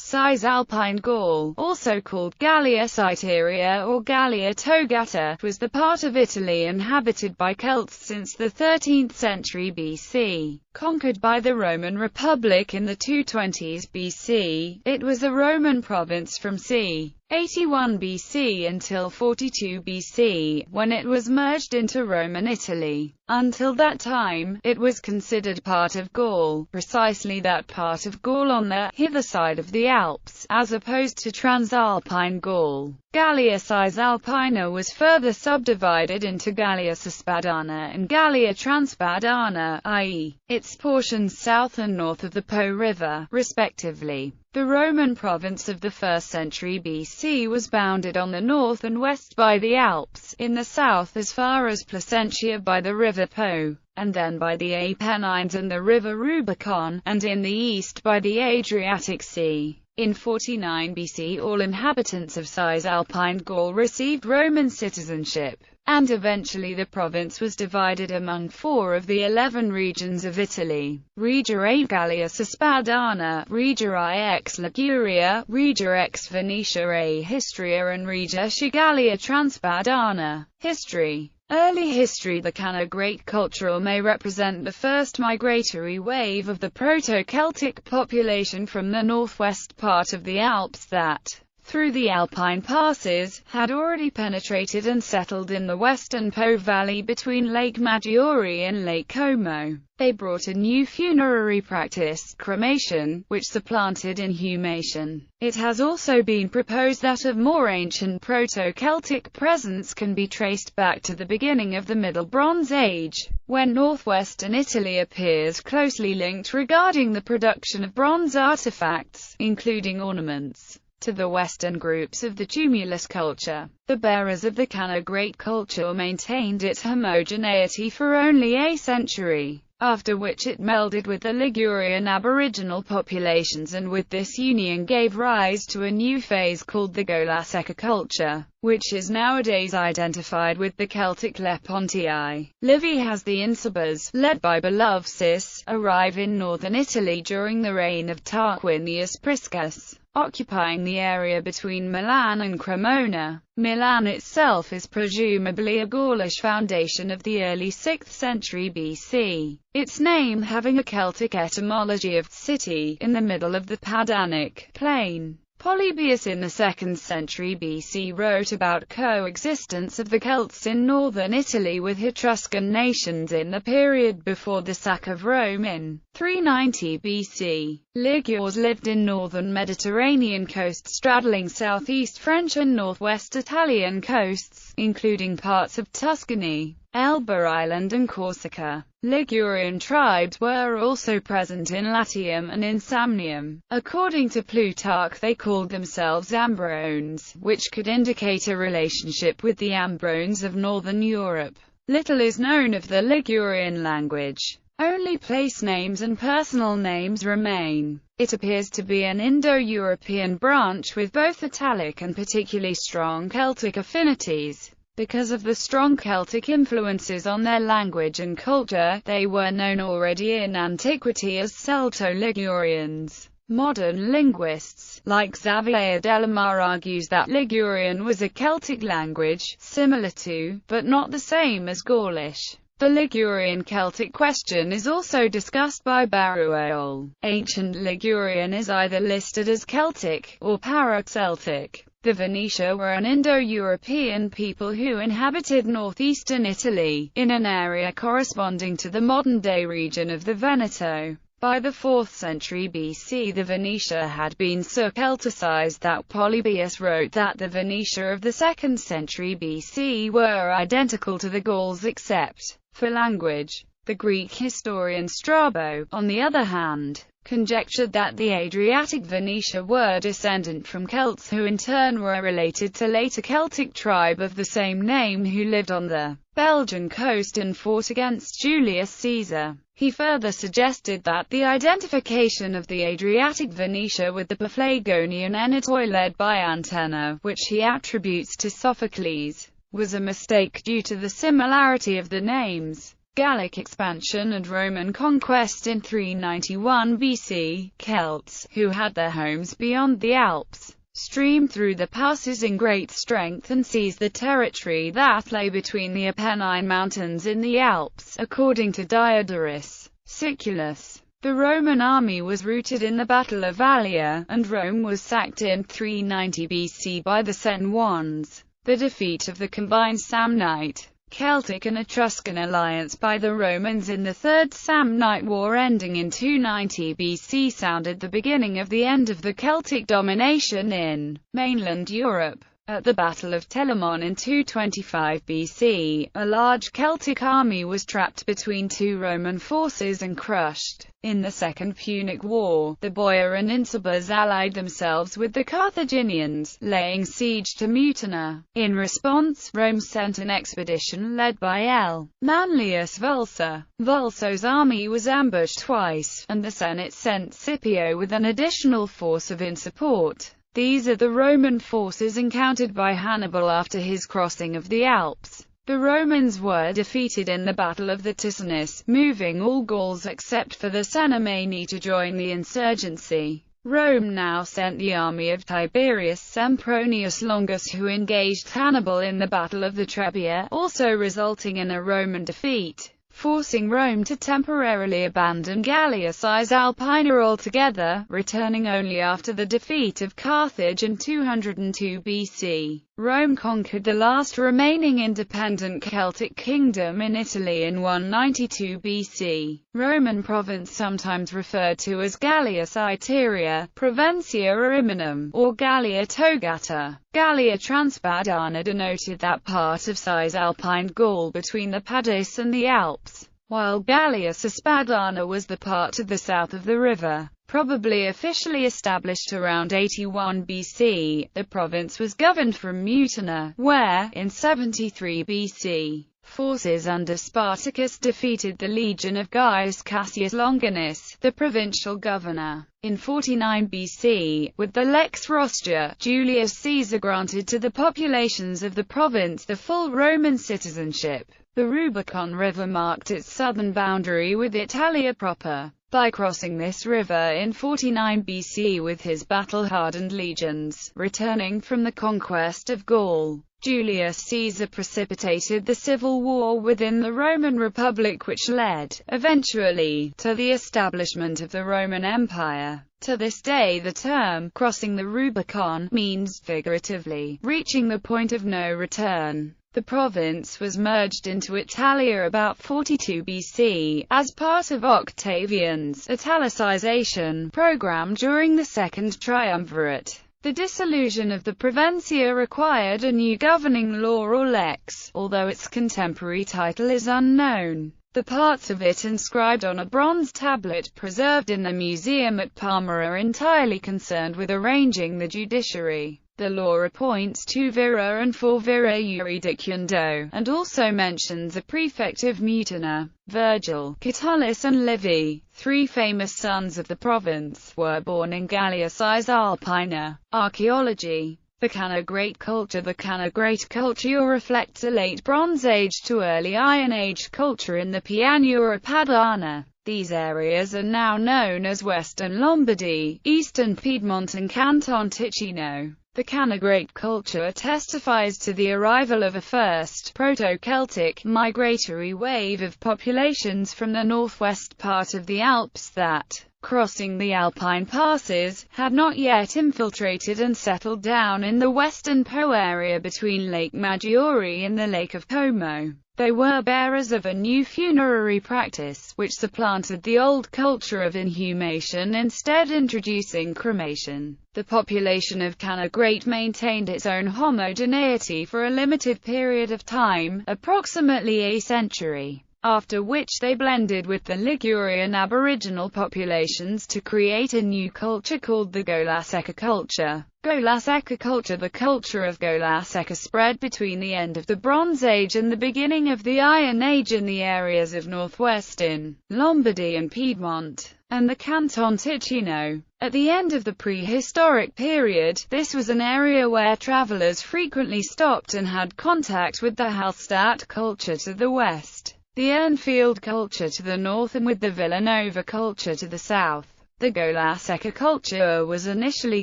Cisalpine Gaul, also called Gallia Citeria or Gallia Togata, was the part of Italy inhabited by Celts since the 13th century BC. Conquered by the Roman Republic in the 220s BC, it was a Roman province from c. 81 BC until 42 BC, when it was merged into Roman Italy. Until that time, it was considered part of Gaul, precisely that part of Gaul on the hither side of the Alps, as opposed to Transalpine Gaul. Gallia Cisalpina was further subdivided into Gallia Cispadana and Gallia Transpadana, i.e., its portions south and north of the Po River, respectively. The Roman province of the 1st century BC was bounded on the north and west by the Alps, in the south as far as Placentia by the river Po, and then by the Apennines and the river Rubicon, and in the east by the Adriatic Sea. In 49 BC all inhabitants of Cisalpine Gaul received Roman citizenship, and eventually the province was divided among 4 of the 11 regions of Italy: Regia A Gallia Cispadana, Regia Ix Liguria, Regia X Venetia A Histria and Regia C Gallia Transpadana. History. Early history. The Cana Great Cultural may represent the first migratory wave of the Proto-Celtic population from the northwest part of the Alps that, through the Alpine passes, had already penetrated and settled in the western Po Valley between Lake Maggiore and Lake Como. They brought a new funerary practice, cremation, which supplanted inhumation. It has also been proposed that a more ancient Proto-Celtic presence can be traced back to the beginning of the Middle Bronze Age, when northwestern Italy appears closely linked regarding the production of bronze artifacts, including ornaments, to the western groups of the tumulus culture. The bearers of the Cana Great Culture maintained its homogeneity for only a century, after which it melded with the Ligurian aboriginal populations, and with this union gave rise to a new phase called the Golaseca culture, which is nowadays identified with the Celtic Lepontii. Livy has the Insubres, led by Bellovesis, arrive in northern Italy during the reign of Tarquinius Priscus, occupying the area between Milan and Cremona. Milan itself is presumably a Gaulish foundation of the early 6th century BC, its name having a Celtic etymology of city, in the middle of the Padanic plain. Polybius in the 2nd century BC wrote about coexistence of the Celts in northern Italy with Etruscan nations in the period before the sack of Rome in 390 BC. Ligures lived in northern Mediterranean coast straddling southeast French and northwest Italian coasts, including parts of Tuscany, Elba Island and Corsica. Ligurian tribes were also present in Latium and in Samnium. According to Plutarch, they called themselves Ambrones, which could indicate a relationship with the Ambrones of northern Europe. Little is known of the Ligurian language. Only place names and personal names remain. It appears to be an Indo-European branch with both Italic and particularly strong Celtic affinities. Because of the strong Celtic influences on their language and culture, they were known already in antiquity as Celto-Ligurians. Modern linguists, like Xavier Delamare, argues that Ligurian was a Celtic language, similar to, but not the same as Gaulish. The Ligurian Celtic question is also discussed by Barueol. Ancient Ligurian is either listed as Celtic, or Para-Celtic. The Venetia were an Indo-European people who inhabited northeastern Italy, in an area corresponding to the modern-day region of the Veneto. By the 4th century BC the Venetia had been so Celticized that Polybius wrote that the Venetia of the 2nd century BC were identical to the Gauls except for language. The Greek historian Strabo, on the other hand, conjectured that the Adriatic Venetia were descendant from Celts who in turn were related to later Celtic tribe of the same name who lived on the Belgian coast and fought against Julius Caesar. He further suggested that the identification of the Adriatic Venetia with the Paphlagonian Enetoi led by Antenor, which he attributes to Sophocles, was a mistake due to the similarity of the names. Gallic expansion and Roman conquest in 391 BC. Celts, who had their homes beyond the Alps, streamed through the passes in great strength and seized the territory that lay between the Apennine Mountains in the Alps, according to Diodorus Siculus. The Roman army was routed in the Battle of Allia, and Rome was sacked in 390 BC by the Senones. The defeat of the combined Samnite, Celtic and Etruscan alliance by the Romans in the Third Samnite War ending in 290 BC sounded the beginning of the end of the Celtic domination in mainland Europe. At the Battle of Telamon in 225 BC, a large Celtic army was trapped between two Roman forces and crushed. In the Second Punic War, the Boier and Incubers allied themselves with the Carthaginians, laying siege to Mutina. In response, Rome sent an expedition led by L. Manlius Vulsa. Vulso's army was ambushed twice, and the Senate sent Scipio with an additional force in support. These are the Roman forces encountered by Hannibal after his crossing of the Alps. The Romans were defeated in the Battle of the Ticinus, moving all Gauls except for the Cenomani to join the insurgency. Rome now sent the army of Tiberius Sempronius Longus, who engaged Hannibal in the Battle of the Trebia, also resulting in a Roman defeat, forcing Rome to temporarily abandon Gallia Cisalpine altogether, returning only after the defeat of Carthage in 202 BC. Rome conquered the last remaining independent Celtic kingdom in Italy in 192 BC. Roman province sometimes referred to as Gallia Citeria, Provincia Ariminum, or Gallia Togata. Gallia Transpadana denoted that part of Cisalpine Gaul between the Padus and the Alps, while Gallia Cispadana was the part to the south of the river. Probably officially established around 81 BC, the province was governed from Mutina, where, in 73 BC, forces under Spartacus defeated the legion of Gaius Cassius Longinus, the provincial governor. In 49 BC, with the Lex Rostia, Julius Caesar granted to the populations of the province the full Roman citizenship. The Rubicon River marked its southern boundary with Italia proper. By crossing this river in 49 BC with his battle-hardened legions, returning from the conquest of Gaul, Julius Caesar precipitated the civil war within the Roman Republic, which led, eventually, to the establishment of the Roman Empire. To this day the term, crossing the Rubicon, means, figuratively, reaching the point of no return. The province was merged into Italia about 42 BC, as part of Octavian's Italicization program during the Second Triumvirate. The dissolution of the Provincia required a new governing law or lex, although its contemporary title is unknown. The parts of it inscribed on a bronze tablet preserved in the museum at Parma are entirely concerned with arranging the judiciary. The law appoints 2 vira and 4 vira jurisdicando, and also mentions a prefect of Mutina. Virgil, Catullus and Livy, 3 famous sons of the province, were born in Gallia Cisalpina. Archaeology. The Canna-Great culture. The Canna-Great culture reflects a late Bronze Age to early Iron Age culture in the Pianura Padana. These areas are now known as Western Lombardy, Eastern Piedmont and Canton Ticino. The Canna-Great culture testifies to the arrival of a first, Proto-Celtic, migratory wave of populations from the northwest part of the Alps that, crossing the Alpine passes, had not yet infiltrated and settled down in the western Po area between Lake Maggiore and the Lake of Como. They were bearers of a new funerary practice, which supplanted the old culture of inhumation, instead introducing cremation. The population of Canna-Great maintained its own homogeneity for a limited period of time, approximately a century, after which they blended with the Ligurian aboriginal populations to create a new culture called the Golaseka culture. Golaseka culture. The culture of Golaseka spread between the end of the Bronze Age and the beginning of the Iron Age in the areas of northwestern Lombardy and Piedmont, and the Canton Ticino. At the end of the prehistoric period, this was an area where travelers frequently stopped and had contact with the Hallstatt culture to the west. the Urnfield culture to the north and with the Villanova culture to the south. The Gola-Secca culture was initially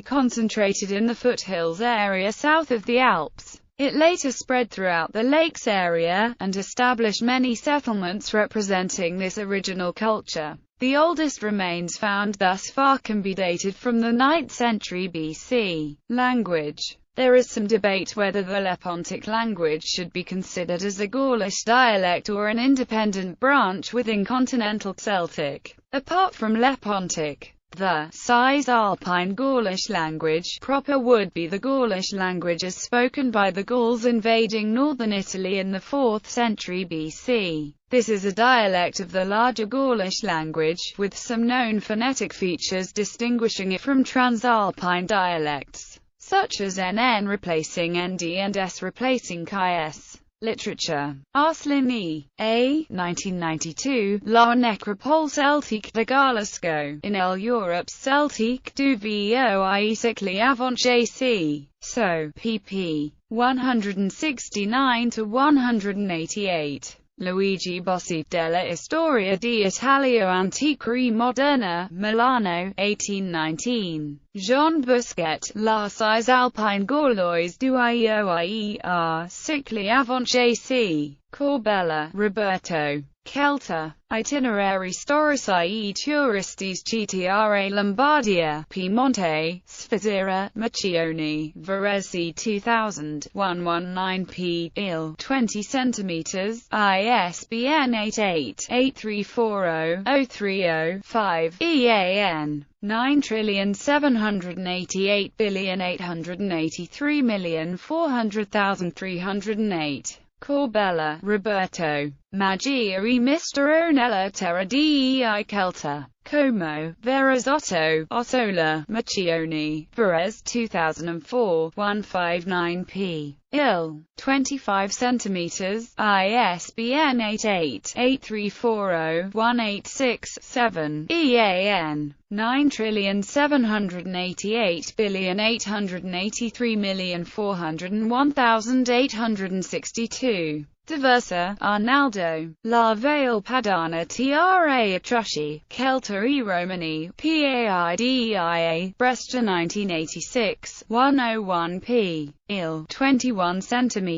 concentrated in the foothills area south of the Alps. It later spread throughout the lakes area, and established many settlements representing this original culture. The oldest remains found thus far can be dated from the 9th century BC. Language. There is some debate whether the Lepontic language should be considered as a Gaulish dialect or an independent branch within continental Celtic. Apart from Lepontic, the Cisalpine Gaulish language proper would be the Gaulish language as spoken by the Gauls invading northern Italy in the 4th century BC. This is a dialect of the larger Gaulish language, with some known phonetic features distinguishing it from Transalpine dialects, such as NN replacing ND and S replacing KS. Literature. Arslan E. A. 1992, La Necropole Celtique de Galasco, in El Europe Celtique du Voi Cycli avant JC. So, pp. 169–188. Luigi Bossi della Storia di Italia Antica e Moderna, Milano, 1819. Jean Busquet, La Cisalpine Gaulois du Ioier, Cycli avant JC. Corbella, Roberto. Celta. Itinerari storici e turistici Lombardia, Piemonte, Sfizera, Macione, Varese 2000, 119p, il, 20 cm, ISBN 88-8340-030-5, EAN. 9,788,883,400,308. Corbella, Roberto. Magia e Mistronella Terra dei Celta. Como, Verazotto, Ossola, Macione, Varese 2004, 159p. Il. 25 cm, ISBN 88-8340-186-7, EAN. 9,788,883,401,862. Diversa, Arnaldo. La Vale Padana Tra Atrusci, Celta e Romani, PAIDEIA, Brescia 1986, 101p. Il. 21 cm,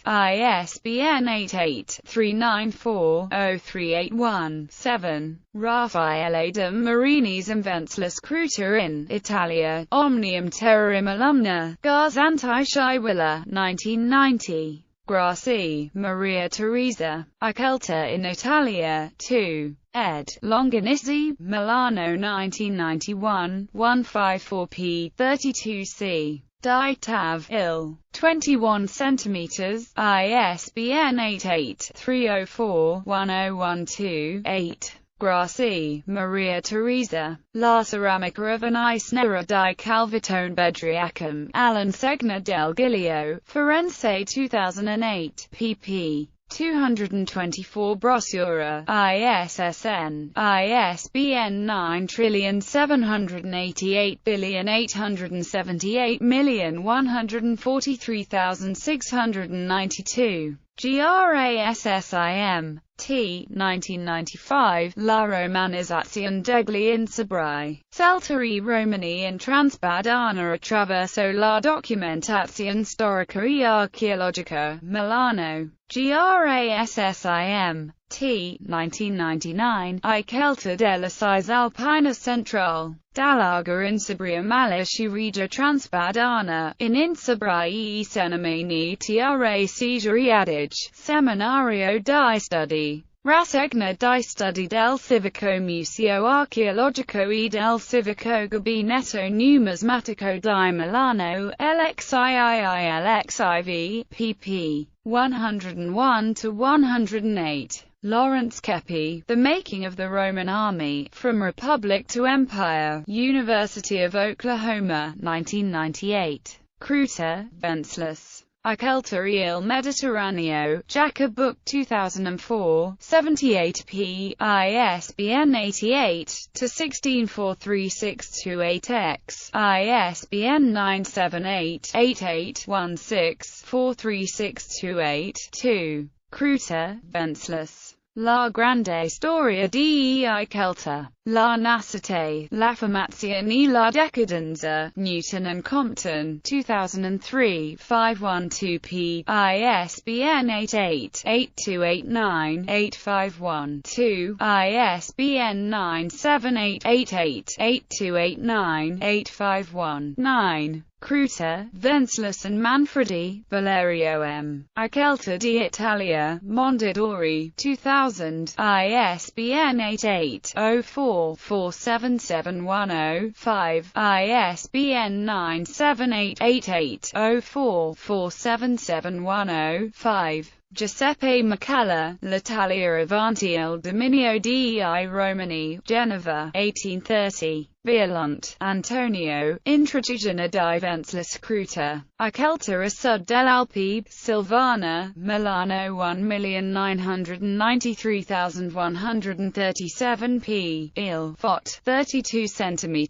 ISBN 88-394-0381-7. Raffaele de Marini's Inventless Cruta in Italia, Omnium Terrorum Alumna, Garzanti Sciwilla, 1990. Grassi, Maria Teresa. I Celta in Italia, 2. ed. Longanisi, Milano 1991, 154p, 32c. Die Tav, il. 21 cm, ISBN 88-304-1012-8. Grassi, Maria Teresa. La Ceramica of an Isnera di Calvatone Bedriacum, Alan Segna del Giglio, Firenze 2008, pp. 224. Brossura, ISSN, ISBN 97888143692. GRASSIM, T. 1995, La Romanizzazione degli Insubri. Celta e Romani in Transpadana attraverso la documentazione storica e archeologica, Milano. GRASSIM, T. 1999, I Celta della Cisalpina Central. Dall'Aga Insubria Malici Regia Transpadana, in Insubri e Senemani tra Siguri Adige, Seminario di Studi. Rassegna di Studi del Civico Museo Archeologico e del Civico Gabinetto Numismatico di Milano, LXIIILXIV, pp. 101–108. Lawrence Kepi, The Making of the Roman Army, From Republic to Empire, University of Oklahoma, 1998. Cruta, Venceslas. I Celta e il Mediterraneo, Jacob Book 2004, 78p, ISBN 88-16436228-X, ISBN 978-8816-43628-2. Cruta, Venceslas. La Grande Storia dei Celta, La Nascite, La Formazione e la Decadenza, Newton and Compton, 2003, 512p, ISBN 88-8289-851-2, ISBN 978-88-8289-851-9. Cruter, Venceslas and Manfredi, Valerio M. I Celta d'Italia, Mondadori, 2000, ISBN 88-04-47710-5, ISBN 978-88-04-47710-5. Giuseppe Macella, L'Italia avanti il dominio dei Romani, Genova, 1830. Violante, Antonio, Introduzione di Venceslas Cruter, I Celta a Sud dell'Alpi, Silvana, Milano 1,993,137 p. Font, 32 cm,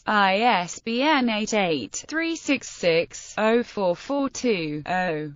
ISBN 88-366-0442-0.